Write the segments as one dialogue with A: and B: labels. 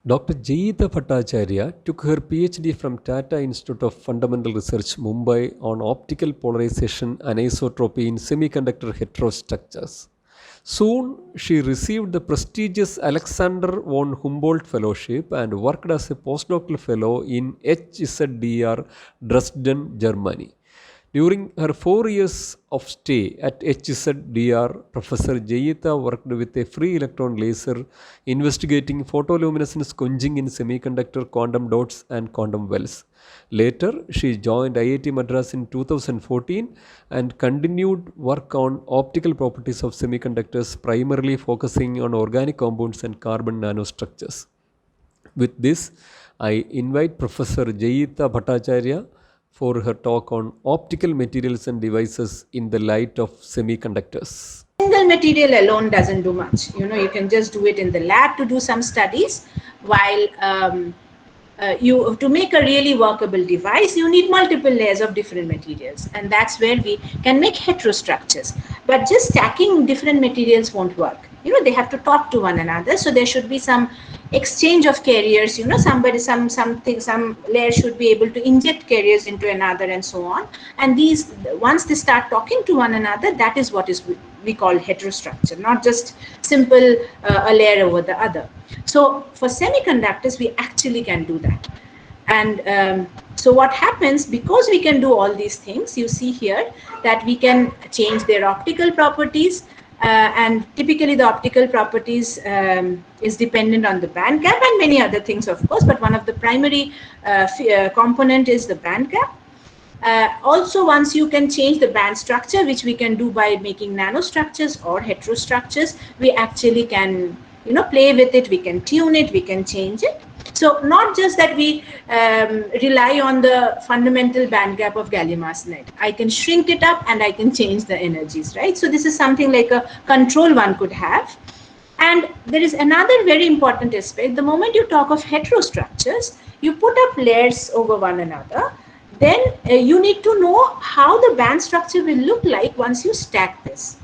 A: Dr. Jayeeta Bhattacharya took her PhD from Tata Institute of Fundamental Research, Mumbai, on optical polarization anisotropy in semiconductor heterostructures. Soon, she received the prestigious Alexander von Humboldt Fellowship and worked as a postdoctoral fellow in HZDR, Dresden, Germany. During her 4 years of stay at HZDR, Professor Jayeeta worked with a free electron laser investigating photoluminescence quenching in semiconductor quantum dots and quantum wells. Later, she joined IIT Madras in 2014 and continued work on optical properties of semiconductors, primarily focusing on organic compounds and carbon nanostructures. With this, I invite Professor Jayeeta Bhattacharya for her talk on optical materials and devices in the light of semiconductors.
B: Single material alone doesn't do much. You can just do it in the lab to do some studies, while you to make a really workable device, you need multiple layers of different materials, and that's where we can make heterostructures. But just stacking different materials won't work. They have to talk to one another, so there should be some exchange of carriers. Some layer should be able to inject carriers into another, and so on. And these, once they start talking to one another, that is what is we call heterostructure, not just simple a layer over the other. So for semiconductors, we actually can do that. And so what happens, because we can do all these things, you see here that we can change their optical properties, and typically the optical properties is dependent on the band gap and many other things, of course, but one of the primary component is the band gap. Also, once you can change the band structure, which we can do by making nanostructures or heterostructures, we actually can play with it, we can tune it, we can change it. So not just that we rely on the fundamental band gap of gallium arsenide. I can shrink it up and I can change the energies, right? So this is something like a control one could have. And there is another very important aspect. The moment you talk of heterostructures, you put up layers over one another, then you need to know how the band structure will look like once you stack this.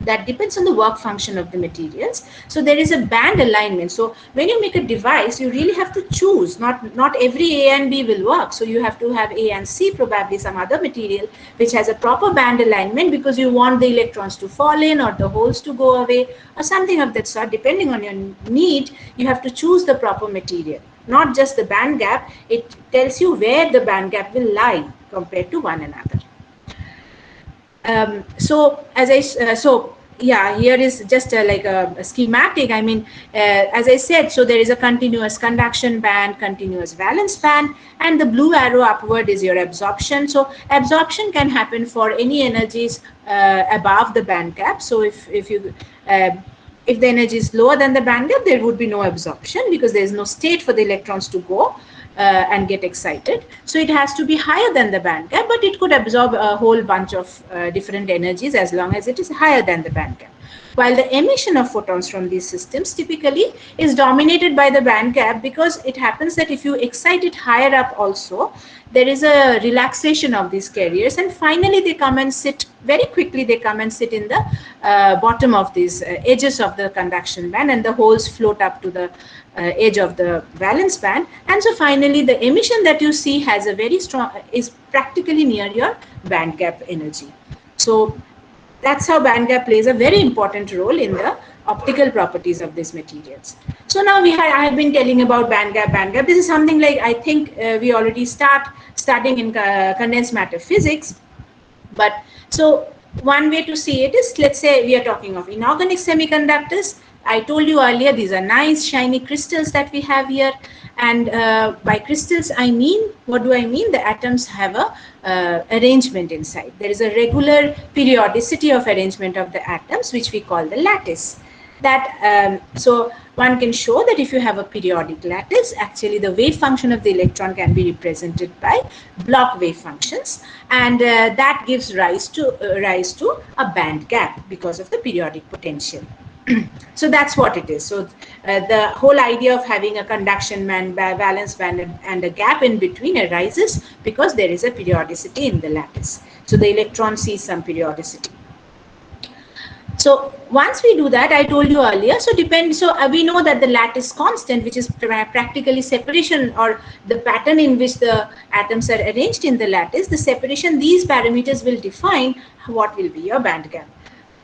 B: That depends on the work function of the materials. So there is a band alignment. So when you make a device, you really have to choose. Not every A and B will work. So you have to have A and C, probably some other material which has a proper band alignment, because you want the electrons to fall in or the holes to go away or something of that sort. Depending on your need, you have to choose the proper material. Not just the band gap, it tells you where the band gap will lie compared to one another. Here is just like a schematic. I mean, as I said, so there is a continuous conduction band, continuous valence band, and the blue arrow upward is your absorption. So absorption can happen for any energies above the band gap. So if the energy is lower than the band gap, there would be no absorption, because there is no state for the electrons to go and get excited. So it has to be higher than the band gap, but it could absorb a whole bunch of different energies as long as it is higher than the band gap. While the emission of photons from these systems typically is dominated by the band gap, because it happens that if you excite it higher up also, there is a relaxation of these carriers, and finally they come and sit very quickly. They come and sit in the bottom of these edges of the conduction band, and the holes float up to the edge of the valence band. And so finally the emission that you see has a very strong, is practically near your band gap energy. So that's how band gap plays a very important role in the optical properties of these materials. So now I have been telling about band gap. This is something like, I think we already start studying in condensed matter physics. But so one way to see it is, let's say we are talking of inorganic semiconductors. I told you earlier, these are nice shiny crystals that we have here. And by crystals, I mean, what do I mean? The atoms have a arrangement inside. There is a regular periodicity of arrangement of the atoms, which we call the lattice. That so one can show that if you have a periodic lattice, actually the wave function of the electron can be represented by block wave functions, and that gives rise to a band gap because of the periodic potential. So that's what it is. So the whole idea of having a conduction band, valence band, and a gap in between arises because there is a periodicity in the lattice. So the electron sees some periodicity. So once we do that, I told you earlier, we know that the lattice constant, which is practically separation or the pattern in which the atoms are arranged in the lattice, the separation, these parameters will define what will be your band gap.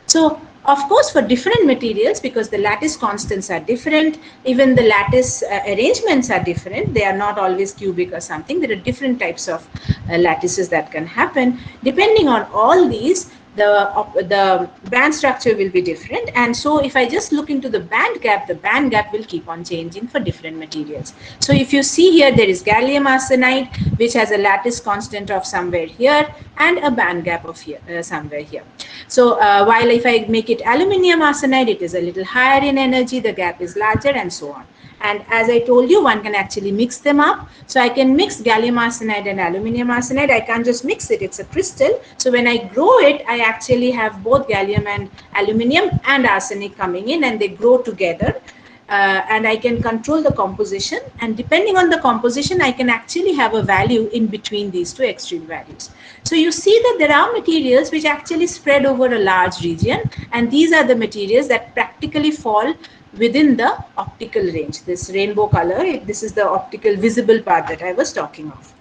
B: So of course, for different materials, because the lattice constants are different, even the lattice arrangements are different. They are not always cubic or something. There are different types of lattices that can happen. Depending on all these, the band structure will be different. And so if I just look into the band gap will keep on changing for different materials. So if you see here, there is gallium arsenide, which has a lattice constant of somewhere here and a band gap of here somewhere here. So while if I make it aluminium arsenide, it is a little higher in energy, the gap is larger, and so on. And as I told you, one can actually mix them up. So I can mix gallium arsenide and aluminium arsenide. I can't just mix it, it's a crystal. So when I grow it, I actually have both gallium and aluminium and arsenic coming in, and they grow together. And I can control the composition, and depending on the composition, I can actually have a value in between these two extreme values. So you see that there are materials which actually spread over a large region, and these are the materials that practically fall within the optical range. This rainbow color, this is the optical visible part that I was talking of.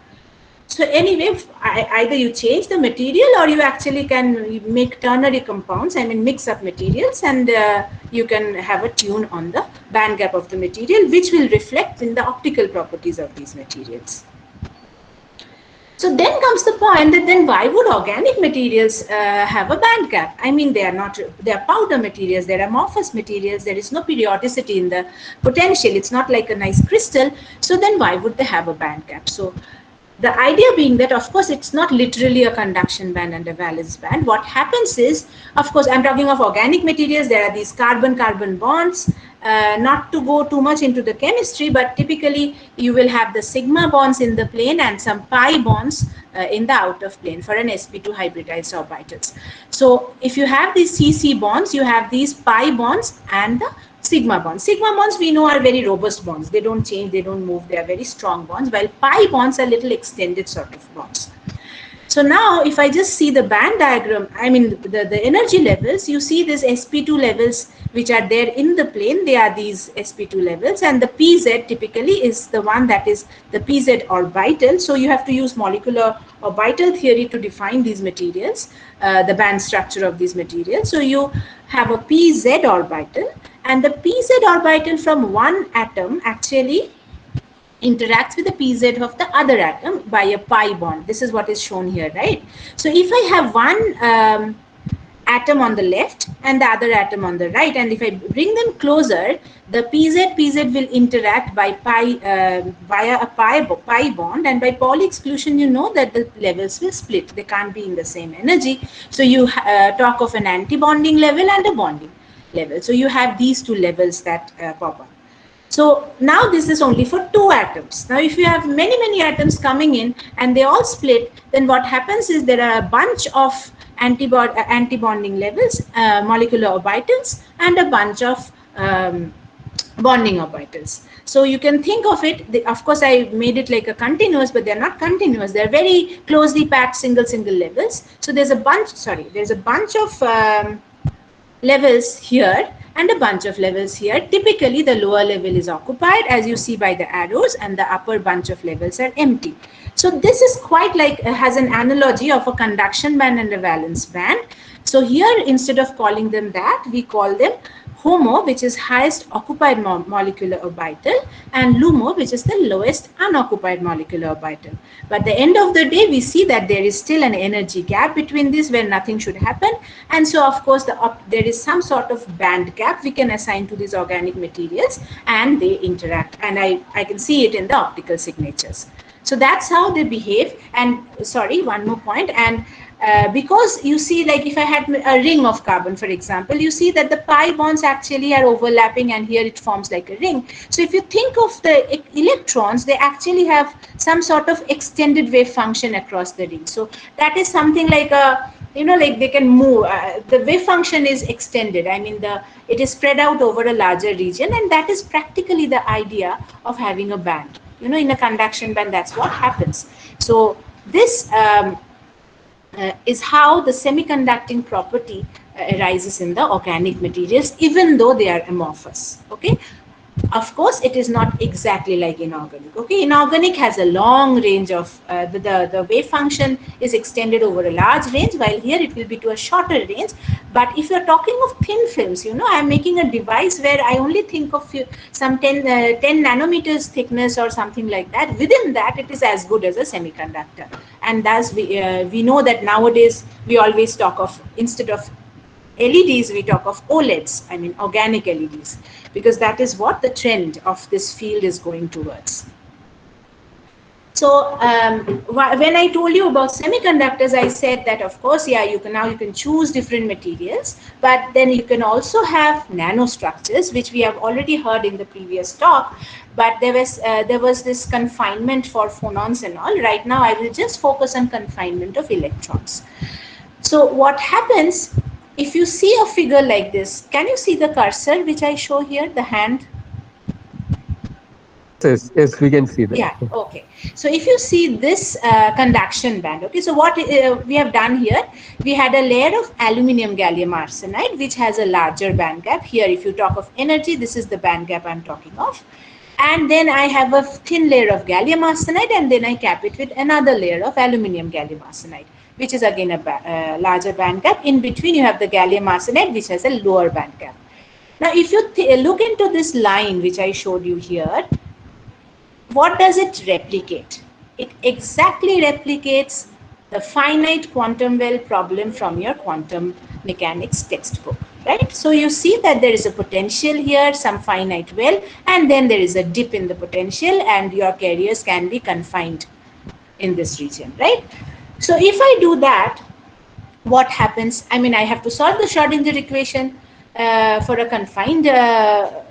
B: So anyway, either you change the material or you actually can make ternary compounds, I mean mix up materials, and you can have a tune on the band gap of the material, which will reflect in the optical properties of these materials. So then comes the point that then why would organic materials have a band gap? I mean, they are powder materials, they are amorphous materials, there is no periodicity in the potential, it's not like a nice crystal. So then why would they have a band gap? So the idea being that, of course, it's not literally a conduction band and a valence band. What happens is, of course, I'm talking of organic materials, there are these carbon-carbon bonds. Not to go too much into the chemistry, but typically you will have the sigma bonds in the plane and some pi bonds in the out of plane for an sp2 hybridized orbitals. So if you have these cc bonds, you have these pi bonds and the sigma bonds. Sigma bonds we know are very robust bonds. They don't change, they don't move, they are very strong bonds, while pi bonds are little extended sort of bonds. So now if I just see the band diagram, I mean the energy levels, you see this sp2 levels which are there in the plane, they are these sp2 levels, and the pz typically is the one that is the pz orbital. So you have to use molecular orbital theory to define these materials, the band structure of these materials. So you have a pz orbital, and the pz orbital from one atom actually interacts with the pz of the other atom by a pi bond. This is what is shown here, right? So if I have one atom on the left and the other atom on the right, and if I bring them closer, the pz will interact by pi via a pi bond, and by Pauli exclusion you know that the levels will split, they can't be in the same energy. So you talk of an anti-bonding level and a bonding level. So you have these two levels that pop up. So now this is only for two atoms. Now if you have many atoms coming in and they all split, then what happens is there are a bunch of anti-bonding levels, molecular orbitals, and a bunch of bonding orbitals. So you can think of it, of course I made it like a continuous, but they're not continuous, they're very closely packed single levels. So there's a bunch of levels here and a bunch of levels here. Typically the lower level is occupied, as you see by the arrows, and the upper bunch of levels are empty. So this is quite like has an analogy of a conduction band and a valence band. So here instead of calling them that, we call them HOMO, which is highest occupied molecular orbital, and LUMO, which is the lowest unoccupied molecular orbital. But at the end of the day, we see that there is still an energy gap between this where nothing should happen. And so, of course, there is some sort of band gap we can assign to these organic materials, and they interact. And I can see it in the optical signatures. So that's how they behave. And sorry, one more point. And because you see, like if I had a ring of carbon, for example, you see that the pi bonds actually are overlapping, and here it forms like a ring. So if you think of the electrons, they actually have some sort of extended wave function across the ring. So that is something like a, you know, like they can move. The wave function is extended. I mean, it is spread out over a larger region, and that is practically the idea of having a band. You know, in a conduction band, that's what happens. So this is how the semiconducting property arises in the organic materials, even though they are amorphous. Okay. Of course, it is not exactly like inorganic. Okay, inorganic has a long range of the wave function is extended over a large range, while here it will be to a shorter range. But if you're talking of thin films, I'm making a device where I only think of some 10 nanometers thickness or something like that. Within that, it is as good as a semiconductor. And thus we know that nowadays we always talk of, instead of LEDs, we talk of OLEDs, I mean organic LEDs, because that is what the trend of this field is going towards. So when I told you about semiconductors, I said that of course, yeah, you can choose different materials, but then you can also have nanostructures, which we have already heard in the previous talk. But there was this confinement for phonons and all. Right now, I will just focus on confinement of electrons. So what happens if you see a figure like this? Can you see the cursor which I show here, the hand?
A: Yes, we can see that.
B: Yeah, okay. So if you see this conduction band, okay, so what we have done here, we had a layer of aluminum gallium arsenide, which has a larger band gap. Here, if you talk of energy, this is the band gap I'm talking of. And then I have a thin layer of gallium arsenide, and then I cap it with another layer of aluminum gallium arsenide, which is again a larger band gap. In between, you have the gallium arsenide, which has a lower band gap. Now, if you look into this line, which I showed you here, what does it replicate? It exactly replicates the finite quantum well problem from your quantum mechanics textbook, right? So you see that there is a potential here, some finite well, and then there is a dip in the potential, and your carriers can be confined in this region, right? So if I do that, what happens? I mean, I have to solve the Schrodinger equation for a confined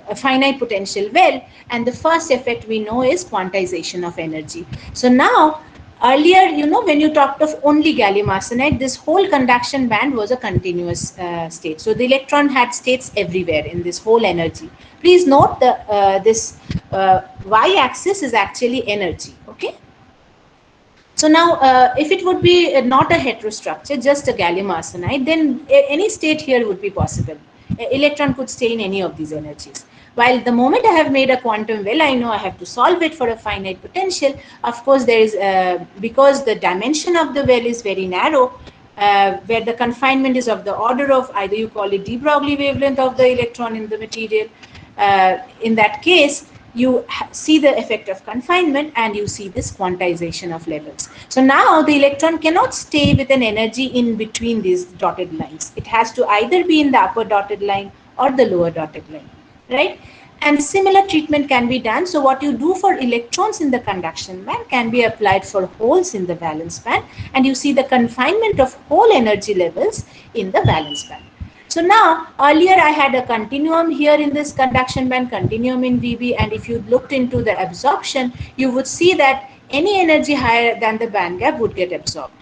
B: a finite potential well, and the first effect we know is quantization of energy. So now, earlier, when you talked of only gallium arsenide, this whole conduction band was a continuous state. So the electron had states everywhere in this whole energy. Please note this y-axis is actually energy. Okay. So now, if it would be not a heterostructure, just a gallium arsenide, then any state here would be possible. Electron could stay in any of these energies. While the moment I have made a quantum well, I know I have to solve it for a finite potential. Of course, there is because the dimension of the well is very narrow, where the confinement is of the order of, either you call it de Broglie wavelength of the electron in the material. In that case, you see the effect of confinement, and you see this quantization of levels. So now the electron cannot stay with an energy in between these dotted lines. It has to either be in the upper dotted line or the lower dotted line, right? And similar treatment can be done. So what you do for electrons in the conduction band can be applied for holes in the valence band, and you see the confinement of whole energy levels in the valence band. So now, earlier I had a continuum here in this conduction band, continuum in VB, and if you looked into the absorption, you would see that any energy higher than the band gap would get absorbed.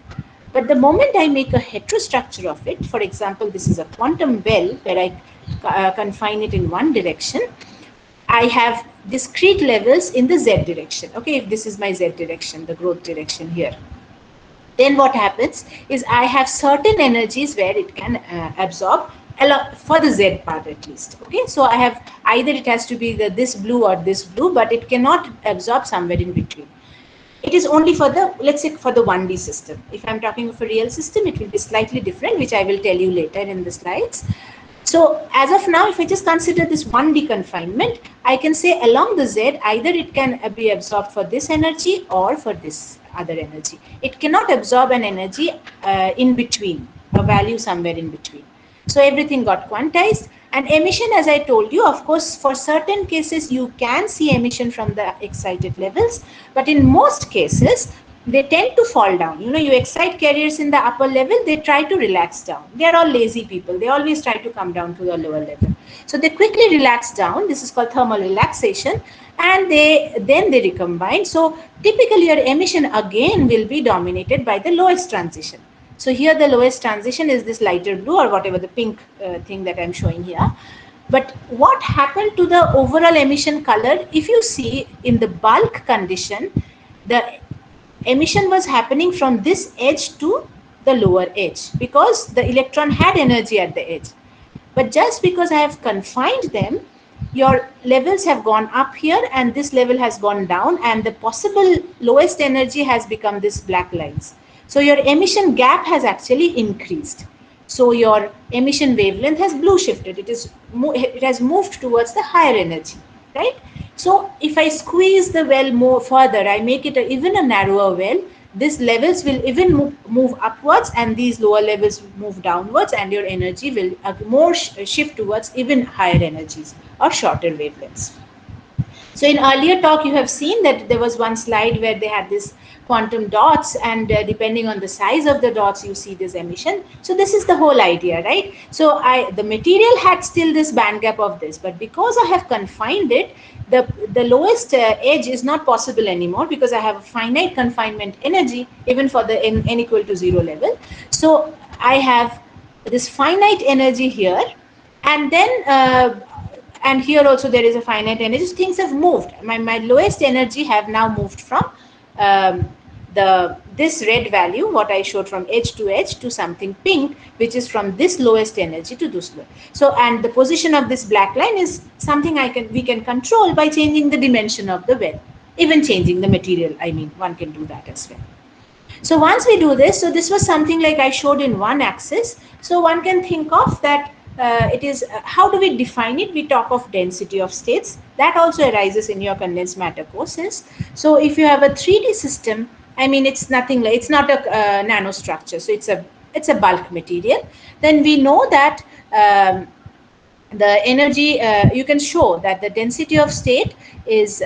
B: But the moment I make a heterostructure of it, for example, this is a quantum well where I confine it in one direction, I have discrete levels in the Z direction. Okay, if this is my Z direction, the growth direction here. Then what happens is I have certain energies where it can absorb for the Z part at least. Okay, so I have either it has to be this blue or this blue, but it cannot absorb somewhere in between. It is only for the, let's say, for the 1D system. If I'm talking of a real system, it will be slightly different, which I will tell you later in the slides. So as of now, if I just consider this 1D confinement, I can say along the Z, either it can be absorbed for this energy or for this other energy. It cannot absorb an energy in between, a value somewhere in between. So everything got quantized. And emission, as I told you, of course, for certain cases, you can see emission from the excited levels. But in most cases, they tend to fall down. You excite carriers in the upper level, they try to relax down. They are all lazy people. They always try to come down to the lower level. So they quickly relax down. This is called thermal relaxation. And then they recombine. So typically your emission again will be dominated by the lowest transition. So here the lowest transition is this lighter blue or whatever the pink thing that I'm showing here. But what happened to the overall emission color? If you see in the bulk condition, the emission was happening from this edge to the lower edge because the electron had energy at the edge. But just because I have confined them, your levels have gone up here and this level has gone down, and the possible lowest energy has become this black lines. So your emission gap has actually increased. So your emission wavelength has blue shifted. It has moved towards the higher energy, right? So if I squeeze the well more further, I make it even a narrower well, these levels will even move upwards and these lower levels move downwards, and your energy will more shift towards even higher energies or shorter wavelengths. So in earlier talk, you have seen that there was one slide where they had this quantum dots, and depending on the size of the dots, you see this emission. So this is the whole idea, right? So the material had still this band gap of this, but because I have confined it, the lowest edge is not possible anymore because I have a finite confinement energy even for the n equal to 0 level. So I have this finite energy here, and then and here also there is a finite energy. Things have moved. My lowest energy have now moved from um, this red value, what I showed, from edge to something pink, which is from this lowest energy to this low. So, and the position of this black line is something we can control by changing the dimension of the well, even changing the material. I mean, one can do that as well. So once we do this, so this was something like I showed in one axis. So one can think of that it is, how do we define it? We talk of density of states. That also arises in your condensed matter courses. So if you have a 3D system, I mean, it's nothing like, it's not a nanostructure. So it's a bulk material. Then we know that the energy, you can show that the density of state is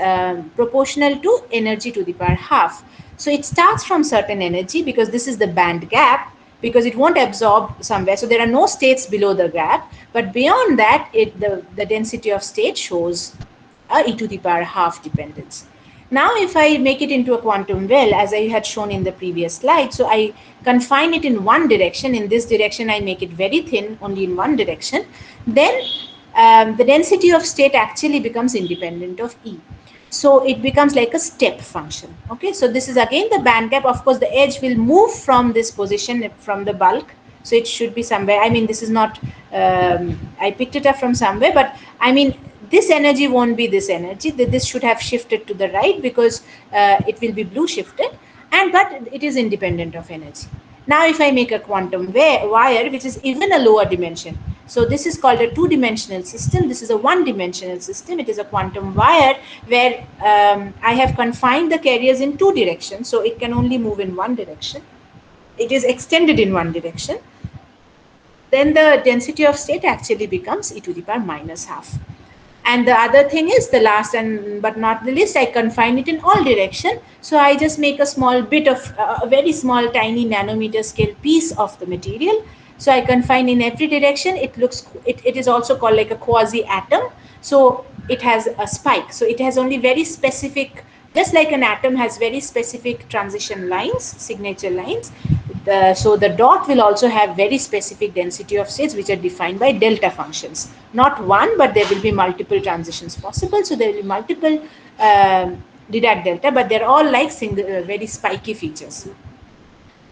B: proportional to energy to the power half. So it starts from certain energy because this is the band gap, because it won't absorb somewhere. So there are no states below the gap, but beyond that, the density of state shows a e to the power half dependence. Now, if I make it into a quantum well, as I had shown in the previous slide, so I confine it in one direction. In this direction, I make it very thin, only in one direction. Then the density of state actually becomes independent of E. So it becomes like a step function. Okay, so this is again the band gap. Of course, the edge will move from this position, from the bulk. So it should be somewhere. I mean, this is not, I picked it up from somewhere, but I mean, this energy won't be this energy. This should have shifted to the right because it will be blue shifted, but it is independent of energy. Now, if I make a quantum wire, which is even a lower dimension, so this is called a two-dimensional system. This is a one-dimensional system. It is a quantum wire where I have confined the carriers in two directions, so it can only move in one direction. It is extended in one direction. Then the density of state actually becomes e to the power minus half. And the other thing is, the last and but not the least, I confine it in all direction. So I just make a small bit of a very small tiny nanometer scale piece of the material. So I confine in every direction. It is also called like a quasi atom. So it has a spike. So it has only very specific, just like an atom has very specific transition lines, signature lines. So the dot will also have very specific density of states, which are defined by delta functions. Not one, but there will be multiple transitions possible. So there will be multiple Dirac delta, but they're all like very spiky features.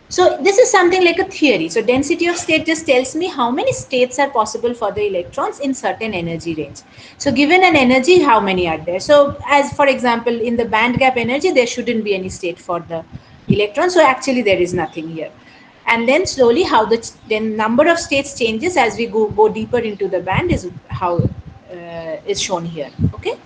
B: So this is something like a theory. So density of state just tells me how many states are possible for the electrons in certain energy range. So given an energy, how many are there? So as for example, in the band gap energy, there shouldn't be any state for the electron. So actually there is nothing here. And then slowly how the number of states changes as we go deeper into the band is how is shown here. Okay.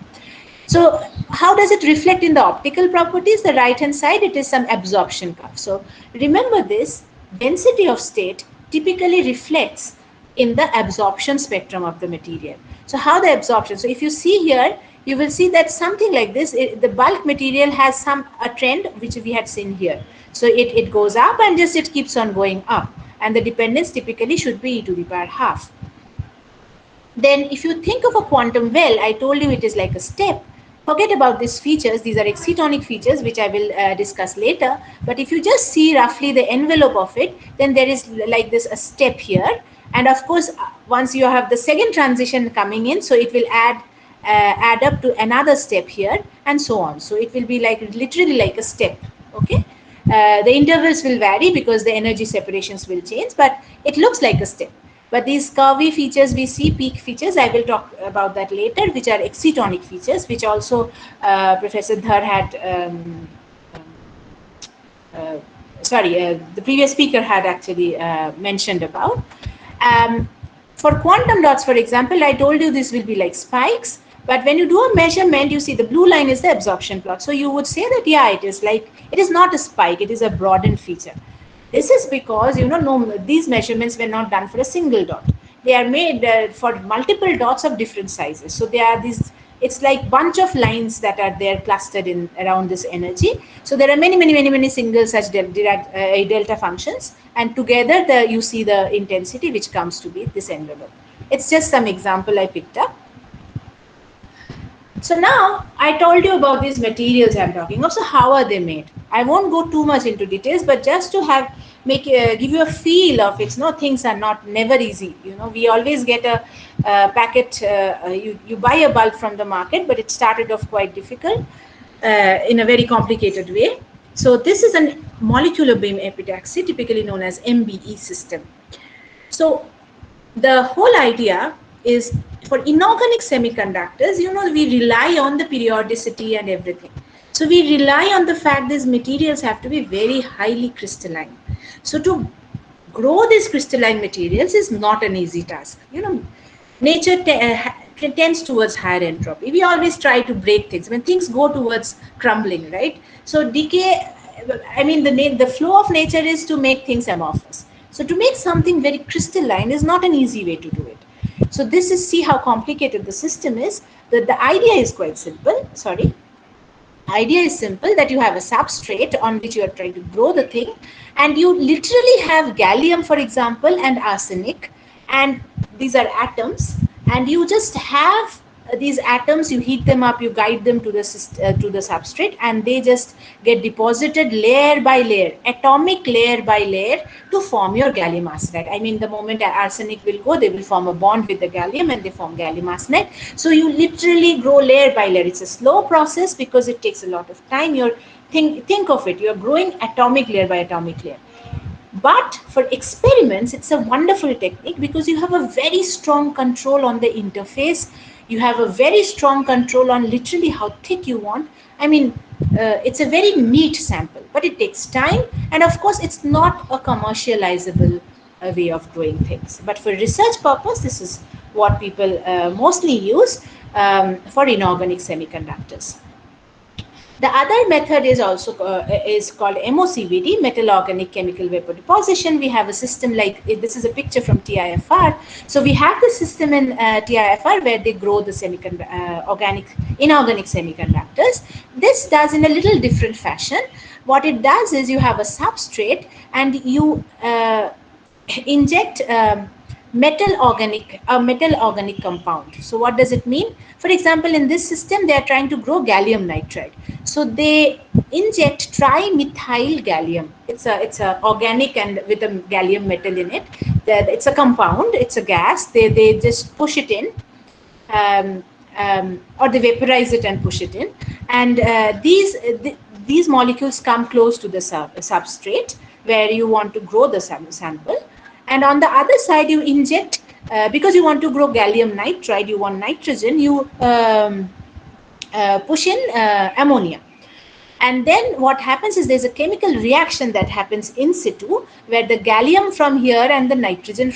B: So how does it reflect in the optical properties? The right hand side, it is some absorption curve. So remember this, density of state typically reflects in the absorption spectrum of the material. So how the absorption, so if you see here, you will see that something like this, the bulk material has a trend which we had seen here. So it goes up and just it keeps on going up, and the dependence typically should be e to the power half. Then if you think of a quantum well, I told you it is like a step. Forget about these features. These are excitonic features, which I will discuss later. But if you just see roughly the envelope of it, then there is like this a step here. And of course, once you have the second transition coming in, so it will add up to another step here and so on. So it will be like literally like a step. Okay. The intervals will vary because the energy separations will change, but it looks like a step. But these curvy features we see, peak features, I will talk about that later, which are excitonic features, which also Professor Dhar had, uh, the previous speaker had actually mentioned about. Um, for quantum dots, for example, I told you this will be like spikes, but when you do a measurement, you see the blue line is the absorption plot. So you would say that, yeah, it is not a spike, it is a broadened feature. This is because, no, these measurements were not done for a single dot. They are made for multiple dots of different sizes. So they are these, it's like bunch of lines that are there clustered in around this energy. So there are many single such delta functions, and together you see the intensity, which comes to be this envelope. It's just some example I picked up. So now I told you about these materials I'm talking of. So how are they made? I won't go too much into details, but just to give you a feel of it. No, things are not never easy. We always get a packet. You buy a bulb from the market, but it started off quite difficult in a very complicated way. So this is a molecular beam epitaxy, typically known as MBE system. So the whole idea is, for inorganic semiconductors, we rely on the periodicity and everything. So we rely on the fact these materials have to be very highly crystalline. So to grow these crystalline materials is not an easy task. Nature tends towards higher entropy. We always try to break things when things go towards crumbling, right? So decay, I mean, the flow of nature is to make things amorphous. So to make something very crystalline is not an easy way to do it. So this is, see how complicated the system is. The idea is quite simple. Idea is simple, that you have a substrate on which you are trying to grow the thing, and you literally have gallium, for example, and arsenic, and these are atoms, and you just have these atoms, you heat them up, you guide them to the substrate, and they just get deposited layer by layer, atomic layer by layer, to form your gallium arsenide. I mean, the moment arsenic will go, they will form a bond with the gallium and they form gallium arsenide. So you literally grow layer by layer. It's a slow process because it takes a lot of time. Think of it, you're growing atomic layer by atomic layer. But for experiments, it's a wonderful technique because you have a very strong control on the interface. You have a very strong control on literally how thick you want. I mean, it's a very neat sample, but it takes time. And of course, it's not a commercializable way of doing things. But for research purpose, this is what people mostly use for inorganic semiconductors. The other method is also is called MOCVD, metal organic chemical vapor deposition. We have a system like this is a picture from TIFR. So we have the system in TIFR where they grow the inorganic semiconductors. This does in a little different fashion. What it does is you have a substrate and you inject metal organic compound. So what does it mean? For example, in this system, they are trying to grow gallium nitride. So they inject trimethyl gallium. It's a organic and with a gallium metal in it. It's a compound. It's a gas. They just push it in, or they vaporize it and push it in. And these molecules come close to the substrate where you want to grow the sample. And on the other side, you inject, because you want to grow gallium nitride, you want nitrogen, you push in ammonia. And then what happens is there's a chemical reaction that happens in situ where the gallium from here and the nitrogen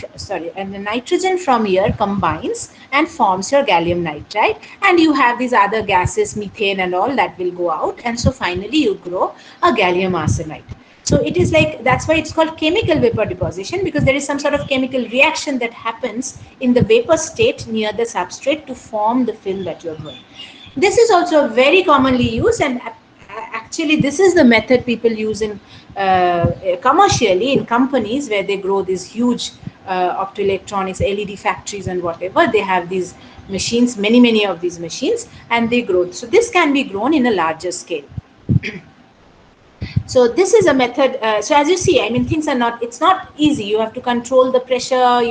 B: from here combines and forms your gallium nitride. And you have these other gases, methane and all, that will go out. And so finally you grow a gallium arsenide. So it is like, that's why it's called chemical vapor deposition, because there is some sort of chemical reaction that happens in the vapor state near the substrate to form the film that you're growing. This is also very commonly used, and actually this is the method people use in commercially in companies where they grow these huge optoelectronics, LED factories and whatever. They have these machines, many of these machines, and they grow. So this can be grown in a larger scale. So this is a method. So as you see, I mean, it's not easy. You have to control the pressure,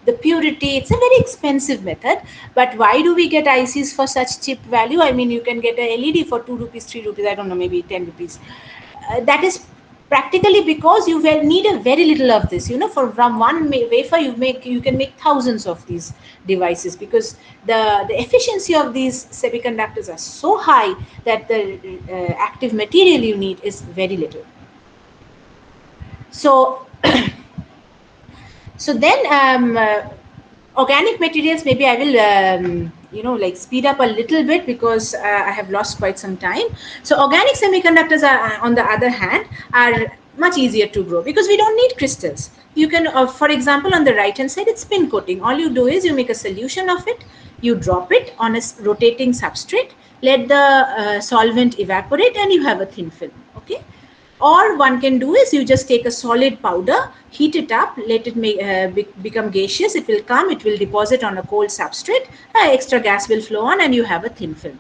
B: the purity. It's a very expensive method. But why do we get ICs for such cheap value? I mean, you can get a LED for 2 rupees, 3 rupees, I don't know, maybe 10 rupees. That is Practically, because you will need a very little of this. From one wafer you can make thousands of these devices, because the efficiency of these semiconductors are so high that the active material you need is very little. So then organic materials, maybe I will like speed up a little bit, because I have lost quite some time. So organic semiconductors are, on the other hand, are much easier to grow, because we don't need crystals. You can, for example, on the right hand side, it's spin coating. All you do is you make a solution of it, you drop it on a rotating substrate, let the solvent evaporate, and you have a thin film. Okay. Or one can do is you just take a solid powder, heat it up, let it become gaseous. It will come, it will deposit on a cold substrate, extra gas will flow on, and you have a thin film.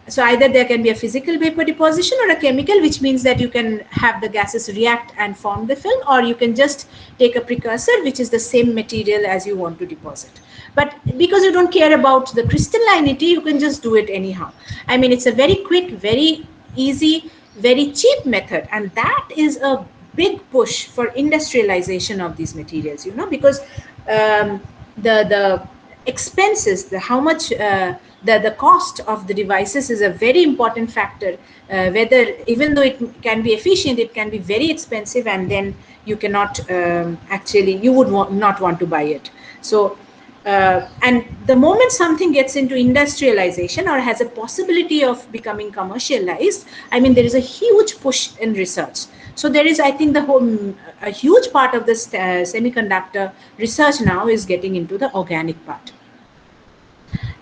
B: So either there can be a physical vapor deposition or a chemical, which means that you can have the gases react and form the film, or you can just take a precursor, which is the same material as you want to deposit. But because you don't care about the crystallinity, you can just do it anyhow. I mean, it's a very quick, very easy, very cheap method, and that is a big push for industrialization of these materials, because the expenses, the how much the cost of the devices is a very important factor. Whether, even though it can be efficient, it can be very expensive, and then you cannot actually, you would not want to buy it. So and the moment something gets into industrialization or has a possibility of becoming commercialized, I mean, there is a huge push in research. So there is, I think, a huge part of this semiconductor research now is getting into the organic part.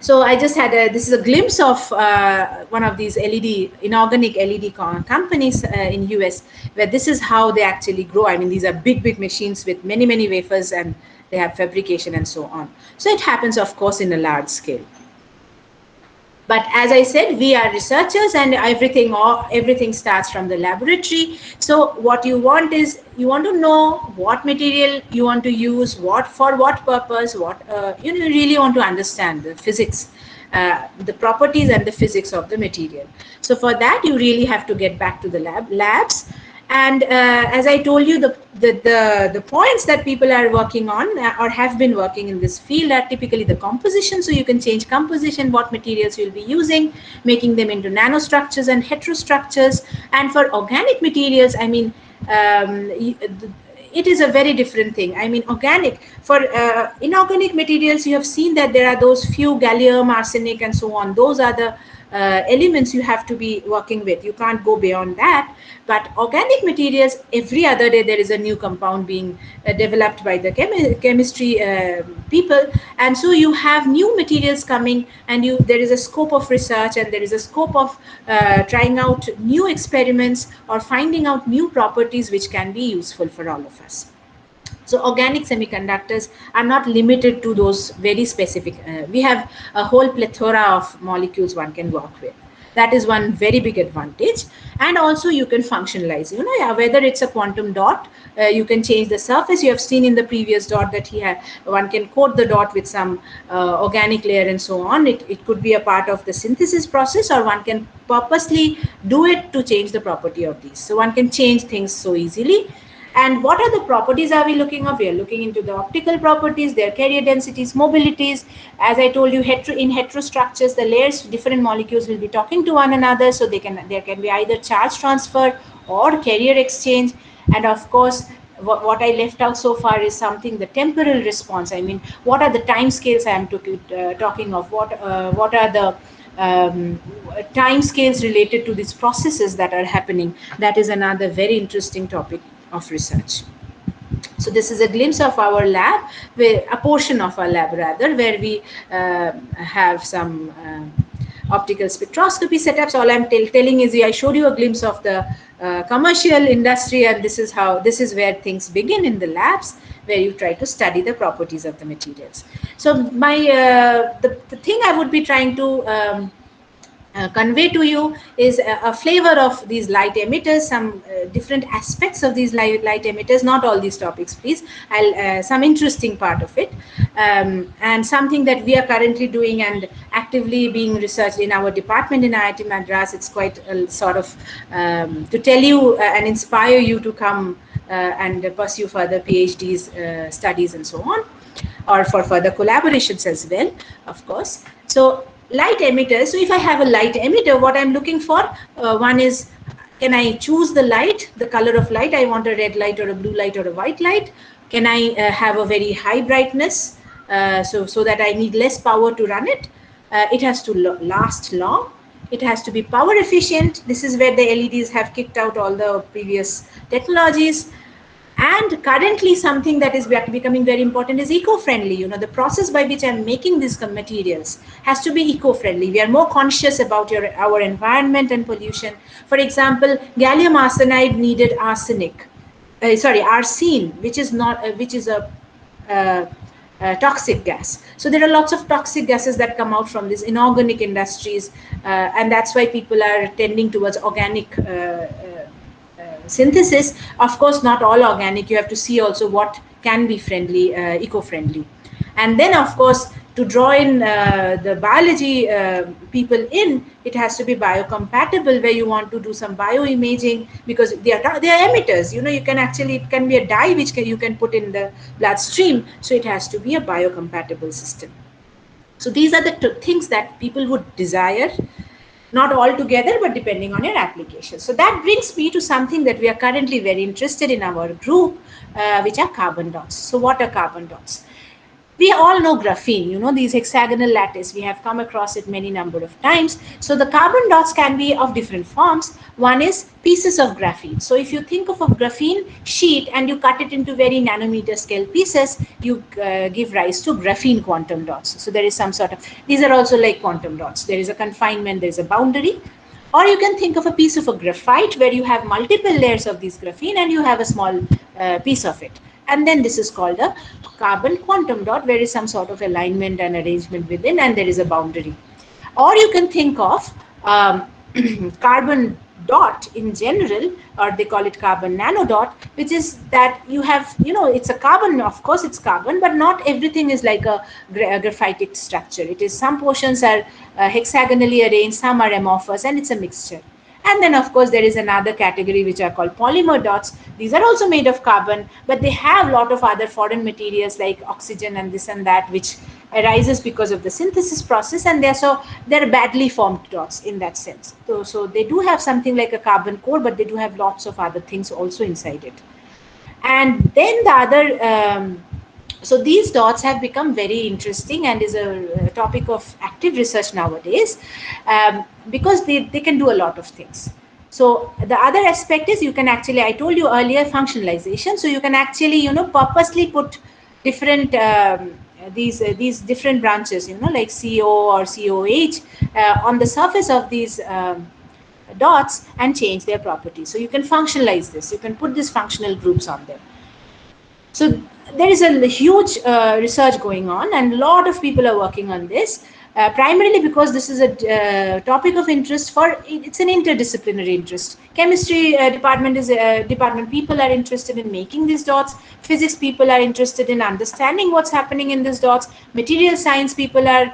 B: So I just had this is a glimpse of one of these inorganic LED companies in US, where this is how they actually grow. I mean, these are big machines with many wafers, and they have fabrication and so on. So it happens, of course, in a large scale. But as I said, we are researchers, and everything starts from the laboratory. So what you want is, you want to know what material you want to use, for what purpose, you really want to understand the physics, the properties and the physics of the material. So for that, you really have to get back to the labs. And as I told you, the points that people are working on or have been working in this field are typically the composition. So you can change composition, what materials you'll be using, making them into nanostructures and heterostructures. And for organic materials, I mean, it is a very different thing. I mean, for inorganic materials, you have seen that there are those few gallium, arsenic, and so on. Those are the elements you have to be working with. You can't go beyond that. But organic materials, every other day there is a new compound being developed by the chemistry people, and so you have new materials coming, and there is a scope of research, and there is a scope of trying out new experiments or finding out new properties which can be useful for all of us. So organic semiconductors are not limited to those very specific. We have a whole plethora of molecules one can work with. That is one very big advantage. And also you can functionalize, whether it's a quantum dot, you can change the surface. You have seen in the previous dot that one can coat the dot with some organic layer and so on. It could be a part of the synthesis process, or one can purposely do it to change the property of these. So one can change things so easily. And what are the properties are we looking at? We are looking into the optical properties, their carrier densities, mobilities. As I told you, in heterostructures, the layers, different molecules will be talking to one another, so there can be either charge transfer or carrier exchange. And of course, what I left out so far is something, the temporal response. I mean, what are the time scales I am talking of? What are the time scales related to these processes that are happening? That is another very interesting topic of research. So this is a glimpse of our lab, a portion of our lab rather, where we have some optical spectroscopy setups. All I'm telling is, I showed you a glimpse of the commercial industry, and this is where things begin in the labs, where you try to study the properties of the materials. So the thing I would be trying to convey to you is a flavor of these light emitters, some different aspects of these light emitters, not all these topics, please. I'll some interesting part of it, and something that we are currently doing and actively being researched in our department in IIT Madras. It's quite a sort of to tell you and inspire you to come and pursue further PhDs, studies, and so on, or for further collaborations as well, of course. So light emitters. So if I have a light emitter, what I'm looking for, one is, can I choose the light, the color of light? I want a red light or a blue light or a white light. Can I have a very high brightness, so that I need less power to run it? It has to last long. It has to be power efficient. This is where the LEDs have kicked out all the previous technologies. And currently, something that is becoming very important is eco-friendly. The process by which I'm making these materials has to be eco-friendly. We are more conscious about our environment and pollution. For example, gallium arsenide needed arsine, which is not, which is a uh, toxic gas. So there are lots of toxic gases that come out from these inorganic industries, and that's why people are tending towards organic synthesis. Of course, not all organic. You have to see also what can be friendly, eco-friendly. And then, of course, to draw in the biology people in, it has to be biocompatible, where you want to do some bioimaging, because they are emitters. You can actually, it can be a dye which you can put in the bloodstream. So it has to be a biocompatible system. So these are the things that people would desire, not all together, but depending on your application. So that brings me to something that we are currently very interested in our group, which are carbon dots. So what are carbon dots? We all know graphene, these hexagonal lattice. We have come across it many number of times. So the carbon dots can be of different forms. One is pieces of graphene. So if you think of a graphene sheet and you cut it into very nanometer scale pieces, you give rise to graphene quantum dots. So there is some sort of, these are also like quantum dots. There is a confinement, there is a boundary. Or you can think of a piece of a graphite where you have multiple layers of this graphene and you have a small piece of it. And then this is called a carbon quantum dot, where is some sort of alignment and arrangement within, and there is a boundary. Or you can think of carbon dot in general, or they call it carbon nanodot, which is that you have, it's a carbon, of course it's carbon, but not everything is like a graphitic structure. It is, some portions are hexagonally arranged, some are amorphous, and it's a mixture. And then, of course, there is another category which are called polymer dots. These are also made of carbon, but they have a lot of other foreign materials like oxygen and this and that, which arises because of the synthesis process, and they're badly formed dots in that sense. So they do have something like a carbon core, but they do have lots of other things also inside it. And then the other so these dots have become very interesting and is a topic of active research nowadays, because they can do a lot of things. So the other aspect is, you can actually, I told you earlier, functionalization. So you can actually, purposely put different these different branches, like CO or COH on the surface of these dots and change their properties. So you can functionalize this. You can put these functional groups on them. So there is a huge research going on, and a lot of people are working on this. Primarily because this is a topic of interest it's an interdisciplinary interest. Chemistry department people are interested in making these dots. Physics people are interested in understanding what's happening in these dots. Material science people are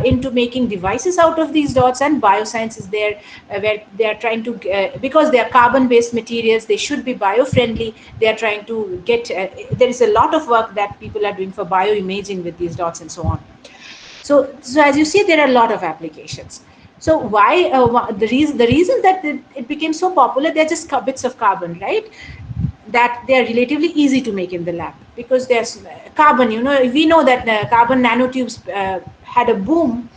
B: into making devices out of these dots, and bioscience is there, where they are trying to, because they are carbon based materials, they should be bio-friendly. They are trying to get, there is a lot of work that people are doing for bioimaging with these dots and so on. So as you see, there are a lot of applications. So why the reason that it became so popular, they're just bits of carbon, right? That they are relatively easy to make in the lab, because there's carbon. We know that carbon nanotubes had a boom,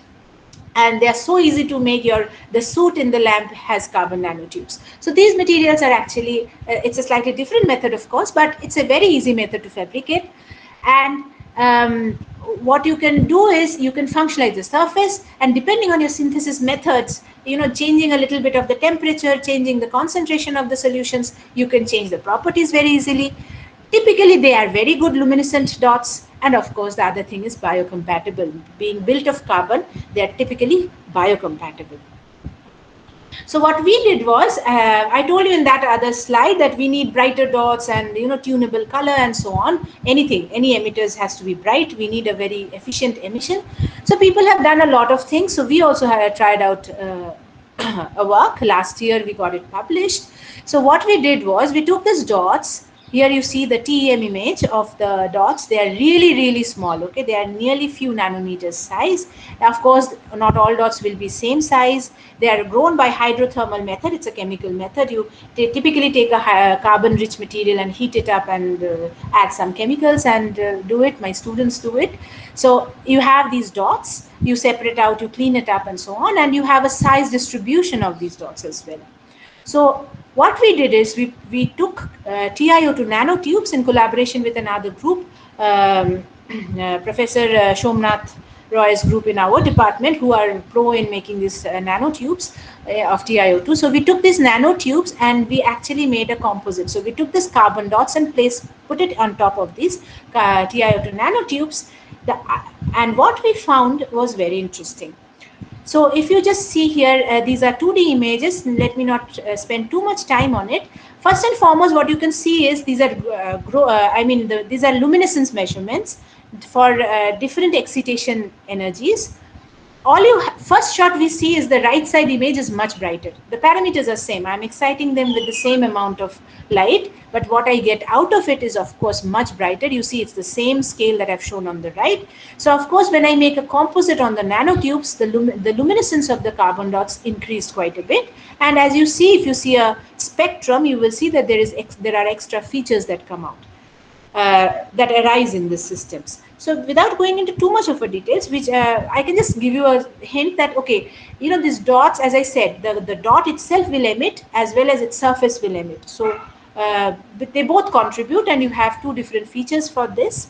B: and they are so easy to make. The suit in the lamp has carbon nanotubes. So these materials are actually, it's a slightly different method, of course, but it's a very easy method to fabricate. And what you can do is, you can functionalize the surface, and depending on your synthesis methods, changing a little bit of the temperature, changing the concentration of the solutions, you can change the properties very easily. Typically, they are very good luminescent dots. And of course, the other thing is biocompatible. Being built of carbon, they are typically biocompatible. So what we did was, I told you in that other slide that we need brighter dots and tunable color and so on. Any emitters has to be bright. We need a very efficient emission. So people have done a lot of things. So we also had tried out a work. Last year we got it published. So what we did was we took these dots. Here you see the TEM image of the dots. They are really, really small. Okay, they are nearly few nanometers size. Of course, not all dots will be same size. They are grown by hydrothermal method. It's a chemical method. You typically take a carbon-rich material and heat it up and add some chemicals and do it. My students do it. So you have these dots. You separate out, you clean it up, and so on, and you have a size distribution of these dots as well. So what we did is we took TiO2 nanotubes in collaboration with another group, Professor Shomnath Roy's group in our department, who are pro in making these nanotubes of TiO2. So we took these nanotubes and we actually made a composite. So we took these carbon dots and put it on top of these TiO2 nanotubes. And what we found was very interesting. So if you just see here, these are 2D images. Let me not spend too much time on it. First and foremost, what you can see is these are these are luminescence measurements for different excitation energies. First shot we see is the right side image is much brighter. The parameters are same. I'm exciting them with the same amount of light, but what I get out of it is of course much brighter. You see it's the same scale that I've shown on the right. So of course when I make a composite on the nanotubes, the luminescence of the carbon dots increased quite a bit. And as you see, if you see a spectrum, you will see that there are extra features that come out. That arise in these systems. So without going into too much of a details, which I can just give you a hint that, okay, these dots, as I said, the dot itself will emit as well as its surface will emit. So they both contribute and you have two different features for this.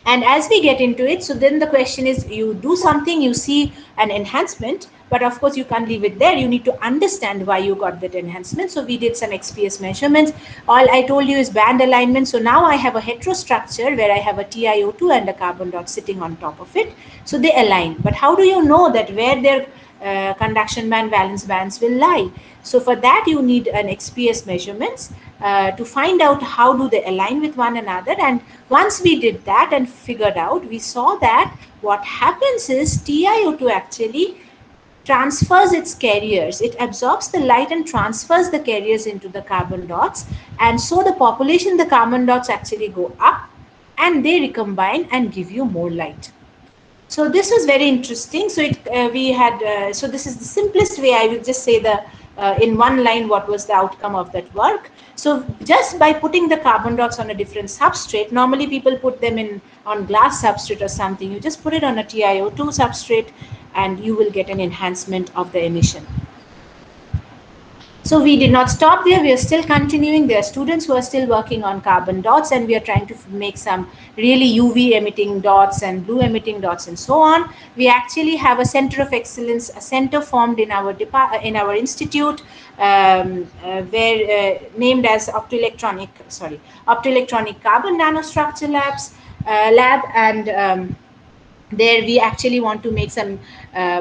B: And as we get into it, so then the question is, you do something, you see an enhancement, but of course you can't leave it there. You need to understand why you got that enhancement. So we did some XPS measurements. All I told you is band alignment. So now I have a heterostructure where I have a TiO2 and a carbon dot sitting on top of it. So they align. But how do you know that where their conduction band, valence bands will lie? So for that you need an XPS measurements to find out how do they align with one another. And once we did that and figured out, we saw that what happens is TiO2 actually transfers its carriers. It absorbs the light and transfers the carriers into the carbon dots. And so the population, the carbon dots actually go up and they recombine and give you more light. So this was very interesting. So so this is the simplest way. I will just say in one line what was the outcome of that work. So just by putting the carbon dots on a different substrate, normally people put them on glass substrate or something. You just put it on a TiO2 substrate and you will get an enhancement of the emission. So we did not stop there. We are still continuing. There are students who are still working on carbon dots, and we are trying to make some really UV emitting dots and blue emitting dots and so on. We actually have a center of excellence, a center formed in our institute, named as optoelectronic carbon nanostructure lab, and there we actually want to make some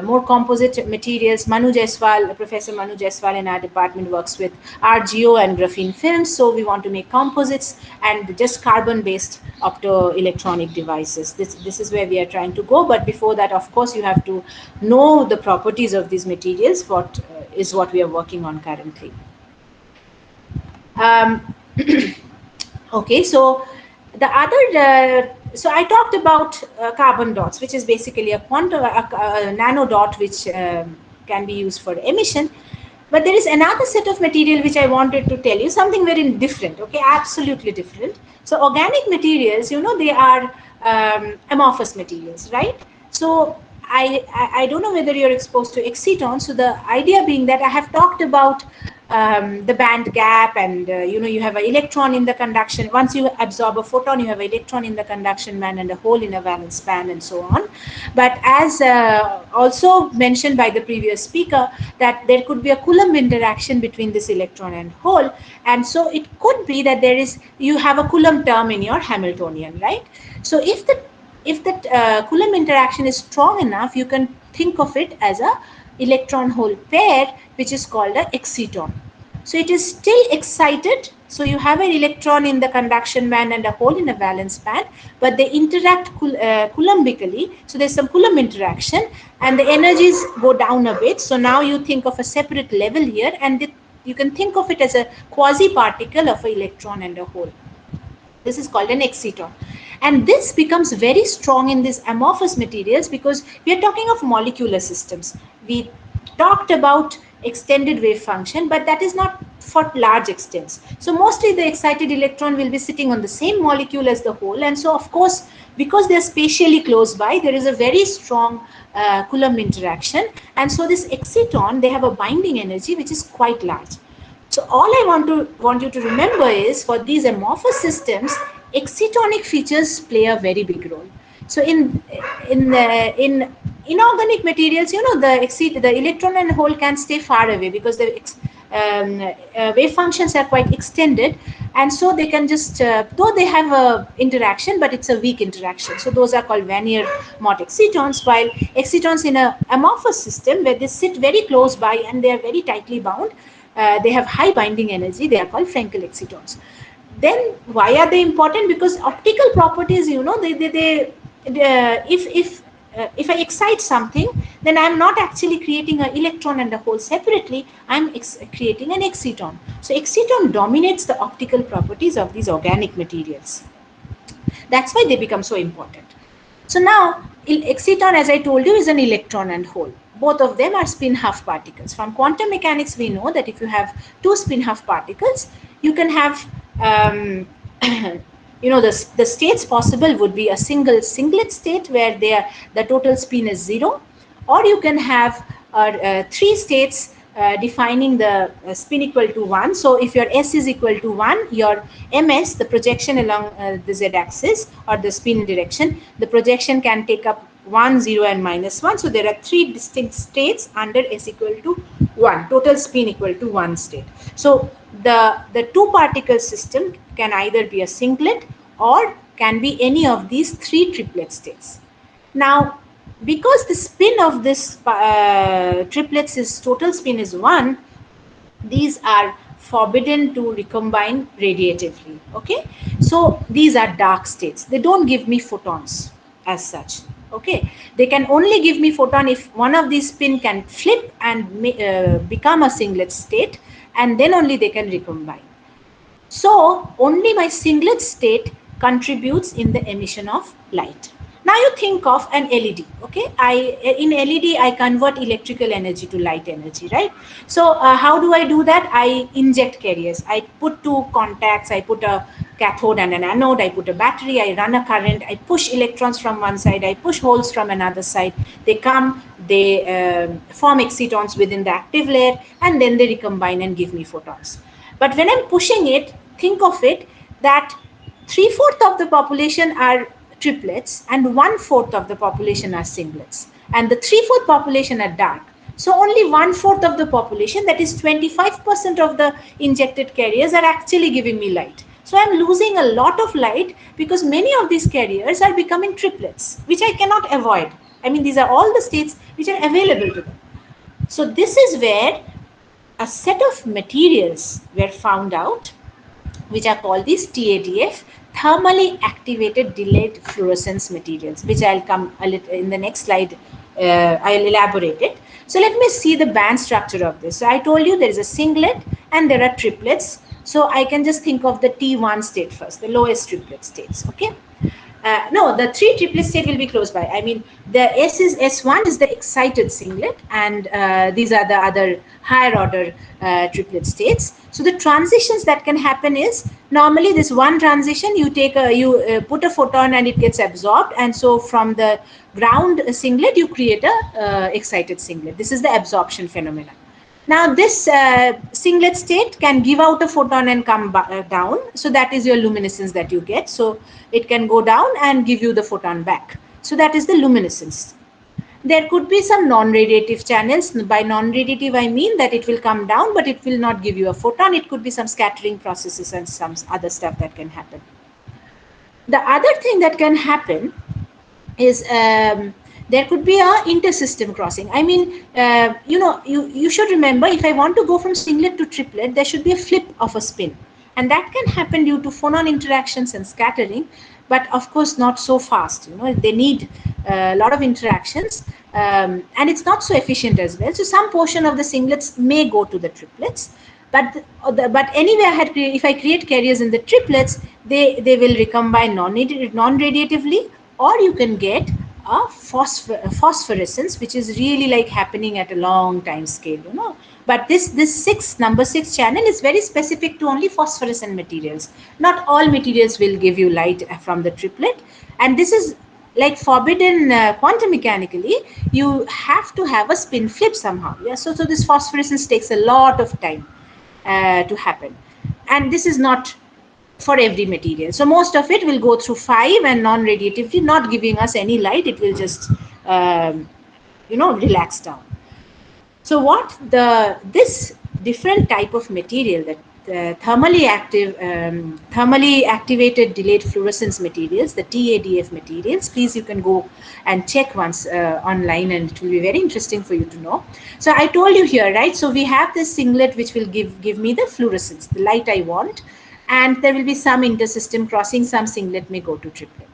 B: more composite materials. Professor Manu Jaiswal in our department works with RGO and graphene films. So we want to make composites and just carbon-based optoelectronic devices. This is where we are trying to go. But before that, of course, you have to know the properties of these materials, is what we are working on currently. Okay, so the other, so I talked about carbon dots, which is basically a nano dot which can be used for emission. But there is another set of material which I wanted to tell you, something very different, okay, absolutely different. So organic materials, they are amorphous materials, right? So I don't know whether you're exposed to excitons. So the idea being that I have talked about the band gap, and you have an electron in the conduction. Once you absorb a photon, you have an electron in the conduction band and a hole in a valence band and so on. But as also mentioned by the previous speaker, that there could be a Coulomb interaction between this electron and hole, and so it could be that you have a Coulomb term in your Hamiltonian, right? So if that Coulomb interaction is strong enough, you can think of it as a electron hole pair, which is called a exciton. So it is still excited. So you have an electron in the conduction band and a hole in the valence band, but they interact coulombically. So there's some Coulomb interaction, and the energies go down a bit. So now you think of a separate level here, and you can think of it as a quasi-particle of an electron and a hole. This is called an exciton. And this becomes very strong in these amorphous materials because we are talking of molecular systems. We talked about extended wave function, but that is not for large extents. So mostly the excited electron will be sitting on the same molecule as the hole. And so, of course, because they are spatially close by, there is a very strong Coulomb interaction. And so this exciton, they have a binding energy which is quite large. So all I want you to remember is for these amorphous systems, excitonic features play a very big role. So in inorganic materials, the electron and hole can stay far away because the wave functions are quite extended, and so they can just though they have a interaction, but it's a weak interaction. So those are called Van Mott excitons, while excitons in a amorphous system where they sit very close by and they are very tightly bound, they have high binding energy, they are called Frenkel excitons. Then why are they important? Because optical properties, if I excite something, then I'm not actually creating an electron and a hole separately, I'm creating an exciton. So exciton dominates the optical properties of these organic materials. That's why they become so important. So now, exciton, as I told you, is an electron and hole. Both of them are spin half particles. From quantum mechanics, we know that if you have two spin half particles, you can have, the states possible would be a single singlet state where the total spin is 0, or you can have three states defining the spin equal to 1. So if your S is equal to 1, your MS, the projection along the Z axis or the spin direction, the projection can take up 1, 0 and -1. So there are three distinct states under S equal to 1, total spin equal to 1 state. So the two particle system can either be a singlet or can be any of these three triplet states. Now, because the spin of this triplets is total spin is 1, these are forbidden to recombine radiatively. Okay, so these are dark states. They don't give me photons as such. Okay, they can only give me photon if one of these spin can flip and become a singlet state, and then only they can recombine. So only my singlet state contributes in the emission of light. Now you think of an LED. Okay, in LED I convert electrical energy to light energy, right? So how do I do that? I inject carriers. I put two contacts. I put a cathode and an anode. I put a battery. I run a current. I push electrons from one side. I push holes from another side. They come. They form excitons within the active layer, and then they recombine and give me photons. But when I'm pushing it, think of it that 3/4 of the population are triplets and 1/4 of the population are singlets, and the 3/4 population are dark. So only 1/4 of the population, that is 25% of the injected carriers, are actually giving me light. So I'm losing a lot of light because many of these carriers are becoming triplets, which I cannot avoid. I mean, these are all the states which are available to them. So this is where a set of materials were found out, which are called these TADF, thermally activated delayed fluorescence materials, which I'll come a little in the next slide. I'll elaborate it. So let me see the band structure of this. So I told you there is a singlet and there are triplets. So I can just think of the T1 state first, the lowest triplet states. Okay. No, the three triplet state will be close by. I mean, the S1 is the excited singlet, and these are the other higher order triplet states. So the transitions that can happen is normally this one transition you put a photon and it gets absorbed, and so from the ground singlet you create a excited singlet. This is the absorption phenomenon. Now this singlet state can give out a photon and come down. So that is your luminescence that you get. So it can go down and give you the photon back. So that is the luminescence. There could be some non-radiative channels. By non-radiative, I mean that it will come down, but it will not give you a photon. It could be some scattering processes and some other stuff that can happen. The other thing that can happen is There could be a intersystem crossing. I mean, you should remember, if I want to go from singlet to triplet, there should be a flip of a spin. And that can happen due to phonon interactions and scattering, but of course not so fast. They need a lot of interactions, and it's not so efficient as well. So some portion of the singlets may go to the triplets, but anyway, if I create carriers in the triplets, they will recombine non-radiatively, or you can get a phosphorescence, which is really like happening at a long time scale. But this number 6 channel is very specific to only phosphorescent materials. Not all materials will give you light from the triplet, and this is like forbidden quantum mechanically. You have to have a spin flip somehow. Yeah, so this phosphorescence takes a lot of time to happen, and this is not for every material. So most of it will go through 5 and non-radiatively, not giving us any light. It will just relax down. So this different type of material, that thermally activated delayed fluorescence materials, the TADF materials, please, you can go and check once online, and it will be very interesting for you to know. So I told you here, right? So we have this singlet which will give me the fluorescence, the light I want, and there will be some intersystem crossing. Some singlet may go to triplet.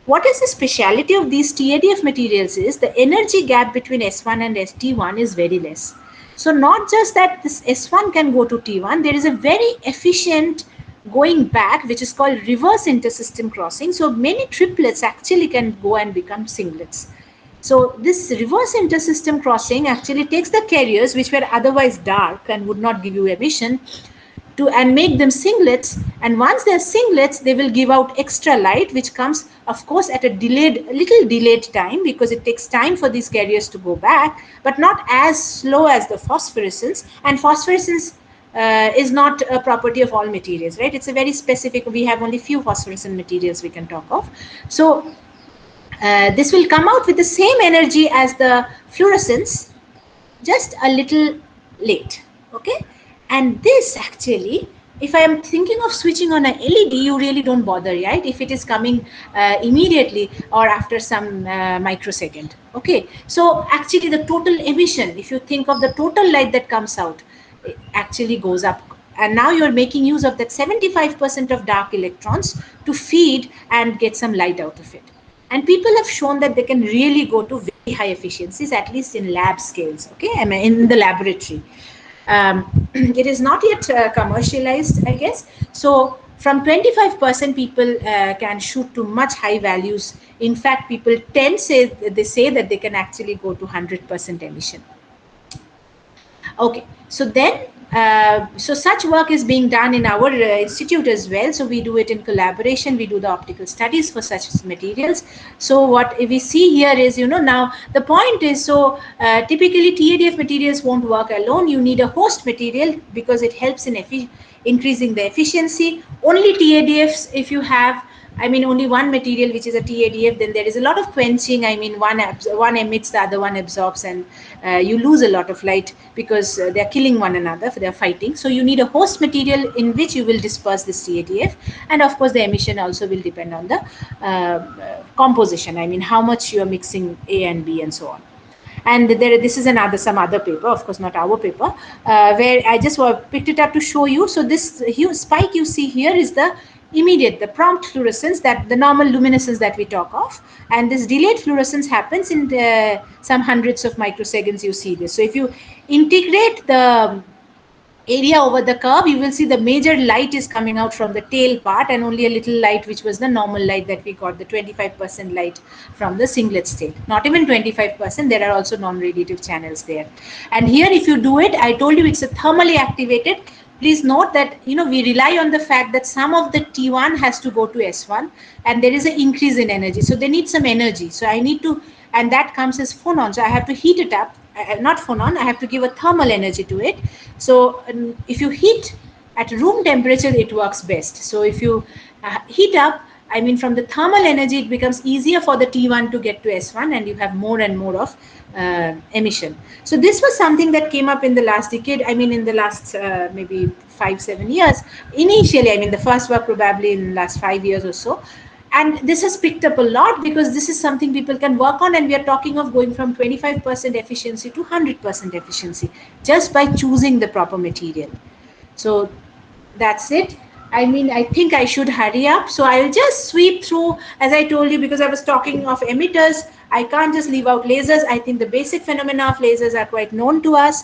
B: What is the speciality of these TADF materials is the energy gap between S1 and T1 is very less. So not just that this S1 can go to T1, there is a very efficient going back, which is called reverse intersystem crossing. So many triplets actually can go and become singlets. So this reverse intersystem crossing actually takes the carriers which were otherwise dark and would not give you emission, and make them singlets, and once they're singlets, they will give out extra light, which comes of course at a little delayed time, because it takes time for these carriers to go back, but not as slow as the phosphorescence. And phosphorescence is not a property of all materials, right? It's a very specific, we have only few phosphorescent materials we can talk of. So this will come out with the same energy as the fluorescence, just a little late. Okay, and this actually, if I am thinking of switching on a LED, you really don't bother, right? If it is coming immediately or after some microsecond. Okay, so actually the total emission, if you think of the total light that comes out, it actually goes up. And now you're making use of that 75% of dark electrons to feed and get some light out of it. And people have shown that they can really go to very high efficiencies, at least in lab scales, okay, I mean in the laboratory. It is not yet commercialized, I guess. So from 25% people can shoot to much high values. In fact, people say that they can actually go to 100% emission. Okay, so then so such work is being done in our institute as well. So we do it in collaboration. We do the optical studies for such materials. So what we see here is, now the point is, so typically TADF materials won't work alone. You need a host material because it helps in increasing the efficiency. Only TADFs, if you have, I mean, only one material, which is a TADF, then there is a lot of quenching. I mean, one emits, the other one absorbs, and you lose a lot of light because they're killing one another, they're fighting. So you need a host material in which you will disperse this TADF. And of course, the emission also will depend on the composition. I mean, how much you are mixing A and B and so on. And this is some other paper, of course not our paper, where I just picked it up to show you. So this huge spike you see here is the prompt fluorescence, that the normal luminescence that we talk of, and this delayed fluorescence happens in some hundreds of microseconds. You see this. So if you integrate the area over the curve, you will see the major light is coming out from the tail part, and only a little light, which was the normal light that we got, the 25% light from the singlet state. Not even 25%, there are also non-radiative channels there. And here, if you do it, I told you it's a thermally activated. Please note that we rely on the fact that some of the T1 has to go to S1, and there is an increase in energy. So they need some energy. So I need to, and that comes as phonon. So I have to heat it up. Not phonon, I have to give a thermal energy to it. So if you heat at room temperature, it works best. So if you heat up, I mean, from the thermal energy, it becomes easier for the T1 to get to S1, and you have more and more of emission. So this was something that came up in the last decade. I mean, in the last maybe 5-7 years. Initially, I mean, the first work probably in the last 5 years or so. And this has picked up a lot because this is something people can work on, and we are talking of going from 25% efficiency to 100% efficiency just by choosing the proper material. So that's it. I mean, I think I should hurry up. So I'll just sweep through, as I told you, because I was talking of emitters. I can't just leave out lasers. I think the basic phenomena of lasers are quite known to us.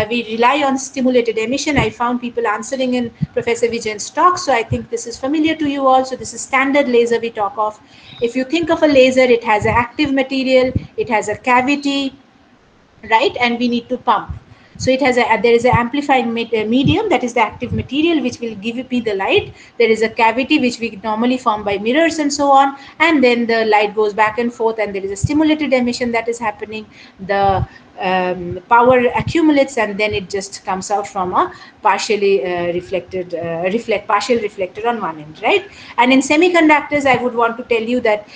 B: We rely on stimulated emission. I found people answering in Professor Vijayan's talk, so I think this is familiar to you all. So this is standard laser we talk of. If you think of a laser, it has an active material, it has a cavity, right? And we need to pump. So it has a there is an amplifying medium, that is the active material, which will give you the light. There is a cavity which we normally form by mirrors and so on, and then the light goes back and forth, and there is a stimulated emission that is happening. The power accumulates, and then it just comes out from a partially partial reflector on one end, right? And in semiconductors, I would want to tell you that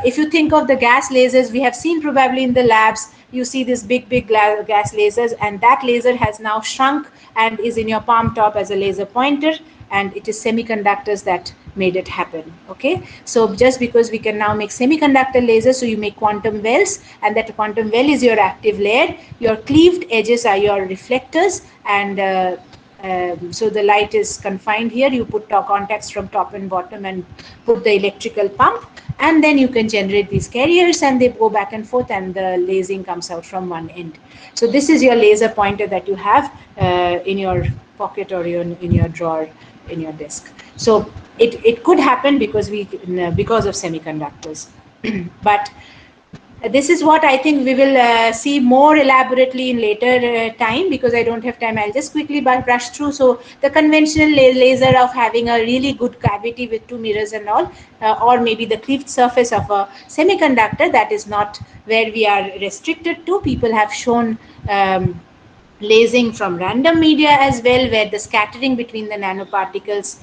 B: if you think of the gas lasers we have seen probably in the labs, you see this big gas lasers, and that laser has now shrunk and is in your palm top as a laser pointer, and it is semiconductors that made it happen. Okay, so just because we can now make semiconductor lasers, so you make quantum wells, and that quantum well is your active layer, your cleaved edges are your reflectors, and so the light is confined here. You put contacts from top and bottom and put the electrical pump, and then you can generate these carriers, and they go back and forth, and the lasing comes out from one end. So this is your laser pointer that you have in your pocket or in your drawer in your desk. So it could happen because of semiconductors. But this is what I think we will see more elaborately in later time, because I don't have time. I'll just quickly brush through. So the conventional laser of having a really good cavity with two mirrors and all, or maybe the cleaved surface of a semiconductor, that is not where we are restricted to. People have shown lasing from random media as well, where the scattering between the nanoparticles,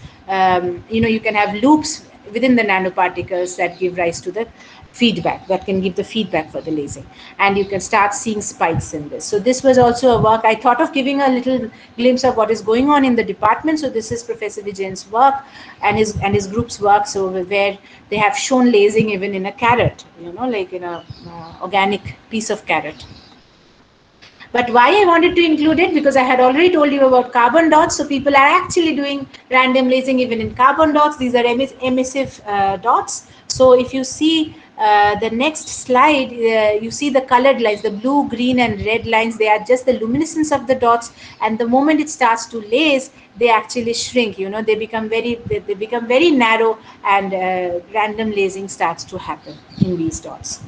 B: you can have loops within the nanoparticles that give rise to the feedback, that can give the feedback for the lasing, and you can start seeing spikes in this. So this was also a work I thought of giving a little glimpse of what is going on in the department. So this is Professor Vijayan's work and his group's work, so where they have shown lasing even in a carrot, like in a organic piece of carrot. But why I wanted to include it, because I had already told you about carbon dots. So people are actually doing random lasing even in carbon dots. These are emissive dots. So if you see the next slide, you see the colored lines, the blue, green, and red lines. They are just the luminescence of the dots. And the moment it starts to laze, they actually shrink. They become very narrow, and random lasing starts to happen in these dots.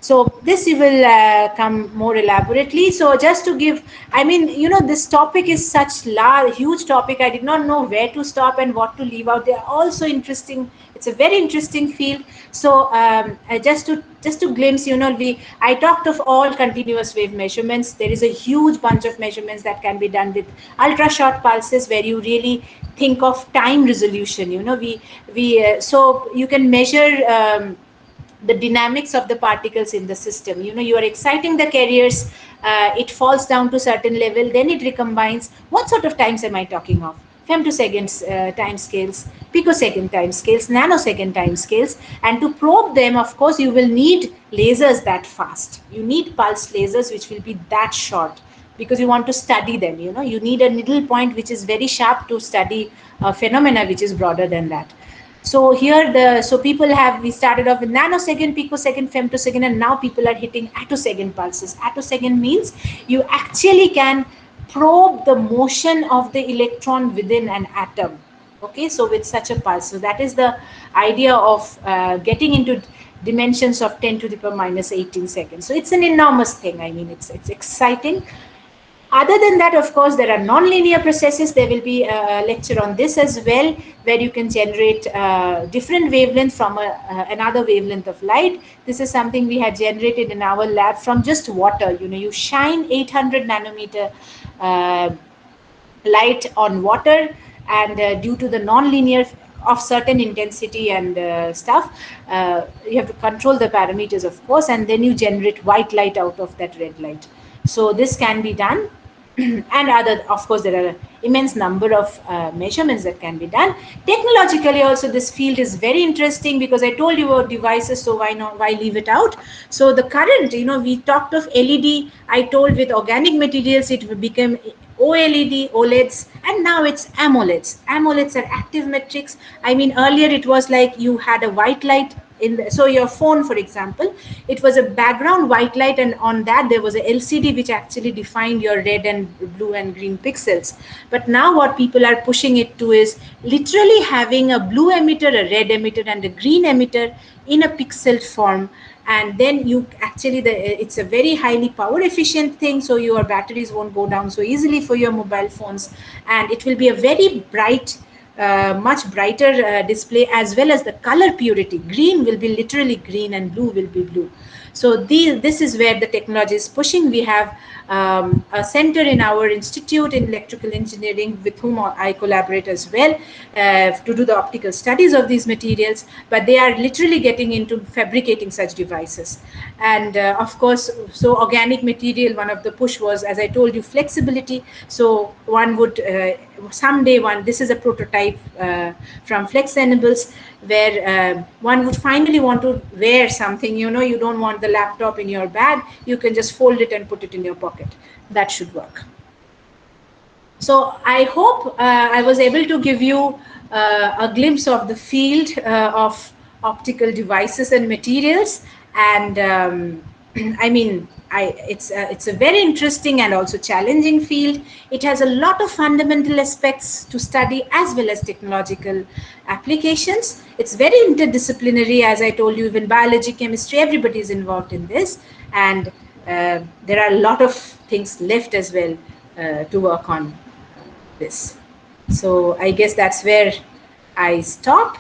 B: So this you will come more elaborately. So just to give, this topic is such huge topic. I did not know where to stop and what to leave out. They are also interesting. It's a very interesting field. So just to glimpse, I talked of all continuous wave measurements. There is a huge bunch of measurements that can be done with ultra short pulses, where you really think of time resolution. So you can measure the dynamics of the particles in the system. You are exciting the carriers, it falls down to certain level, then it recombines. What sort of times am I talking of? Femtoseconds time scales, picosecond time scales, nanosecond time scales. And to probe them, of course, you will need lasers that fast. You need pulsed lasers which will be that short, because you want to study them. You need a needle point which is very sharp to study a phenomena which is broader than that. So here we started off with nanosecond, picosecond, femtosecond, and now people are hitting attosecond pulses. Attosecond means you actually can probe the motion of the electron within an atom. Okay, so with such a pulse. So that is the idea of getting into dimensions of 10 to the power minus 18 seconds. So it's an enormous thing. It's exciting. Other than that, of course, there are nonlinear processes. There will be a lecture on this as well, where you can generate different wavelength from another wavelength of light. This is something we had generated in our lab from just water. You shine 800 nanometer light on water, and due to the nonlinear of certain intensity and stuff, you have to control the parameters, of course, and then you generate white light out of that red light. So this can be done. and other, of course, there are immense number of measurements that can be done. Technologically also, this field is very interesting, because I told you about devices, so why leave it out? So the current, we talked of LED, I told with organic materials it will become OLED, OLEDs, and now it's AMOLEDs. AMOLEDs are active metrics. I mean, earlier it was like you had a white light so your phone, for example, it was a background white light, and on that there was a LCD which actually defined your red and blue and green pixels. But now what people are pushing it to is literally having a blue emitter, a red emitter, and a green emitter in a pixel form. And then you actually, it's a very highly power efficient thing, so your batteries won't go down so easily for your mobile phones, and it will be a very bright, much brighter display, as well as the color purity. Green will be literally green and blue will be blue. So this is where the technology is pushing. We have a center in our institute in electrical engineering with whom I collaborate as well, to do the optical studies of these materials, but they are literally getting into fabricating such devices. And of course, so organic material, one of the push was, as I told you, flexibility. So one would someday, this is a prototype from Flexenables, where one would finally want to wear something, you don't want the laptop in your bag, you can just fold it and put it in your pocket. That should work. So I hope I was able to give you a glimpse of the field of optical devices and materials. And I mean, it's a very interesting and also challenging field. It has a lot of fundamental aspects to study, as well as technological applications. It's very interdisciplinary, as I told you. Even biology, chemistry, everybody is involved in this, and there are a lot of things left as well to work on this. So I guess that's where I stop.